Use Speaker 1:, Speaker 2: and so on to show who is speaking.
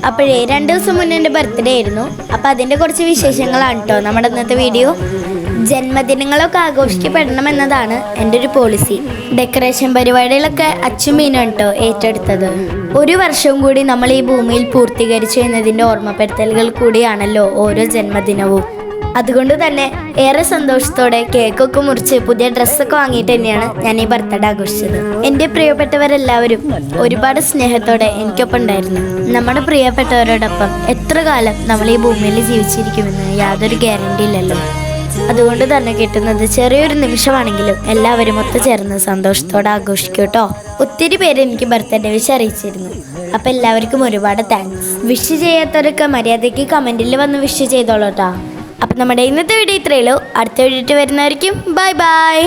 Speaker 1: അപ്പോഴേ 2 ദിവസം മുന്നേ എൻ്റെ ബർത്ത്ഡേ ആയിരുന്നു. അപ്പം അതിൻ്റെ കുറച്ച് വിശേഷങ്ങളാണ് കേട്ടോ നമ്മുടെ ഇന്നത്തെ വീഡിയോ. ജന്മദിനങ്ങളൊക്കെ ആഘോഷിക്കപ്പെടണം എന്നതാണ് എൻ്റെ ഒരു പോളിസി. ഡെക്കറേഷൻ പരിപാടികളൊക്കെ അച്ഛൻ മീനാണ് കേട്ടോ ഏറ്റെടുത്തത്. ഒരു വർഷവും കൂടി നമ്മൾ ഈ ഭൂമിയിൽ പൂർത്തീകരിച്ചു എന്നതിൻ്റെ ഓർമ്മപ്പെടുത്തലുകൾ കൂടിയാണല്ലോ ഓരോ ജന്മദിനവും. അതുകൊണ്ട് തന്നെ ഏറെ സന്തോഷത്തോടെ കേക്കൊക്കെ മുറിച്ച് പുതിയ ഡ്രസ്സൊക്കെ വാങ്ങിയിട്ട് തന്നെയാണ് ഞാൻ ഈ ബർത്ത്ഡേ ആഘോഷിച്ചത്. എൻ്റെ പ്രിയപ്പെട്ടവരെല്ലാവരും ഒരുപാട് സ്നേഹത്തോടെ എനിക്കൊപ്പം ഉണ്ടായിരുന്നു. നമ്മുടെ പ്രിയപ്പെട്ടവരോടൊപ്പം എത്ര കാലം നമ്മൾ ഈ ഭൂമിയിൽ ജീവിച്ചിരിക്കുമെന്ന് യാതൊരു ഗ്യാരണ്ടി ഇല്ലല്ലോ. അതുകൊണ്ട് തന്നെ കിട്ടുന്നത് ചെറിയൊരു നിമിഷമാണെങ്കിലും എല്ലാവരും ഒത്തുചേർന്ന് സന്തോഷത്തോടെ ആഘോഷിക്കും കേട്ടോ. ഒത്തിരി പേര് എനിക്ക് ബർത്ത്ഡേ വിഷ് അറിയിച്ചിരുന്നു. അപ്പം എല്ലാവർക്കും ഒരുപാട് താങ്ക്സ്. വിഷ് ചെയ്യാത്തവരൊക്കെ മര്യാദയ്ക്ക് കമൻറ്റിൽ വന്ന് വിഷ് ചെയ്തോളൂ കേട്ടോ. അപ്പം നമ്മുടെ ഇന്നത്തെ വീഡിയോ ഇത്രയേ ഉള്ളൂ. അടുത്ത വീഡിയോ വരുന്നതായിരിക്കും. Bye bye.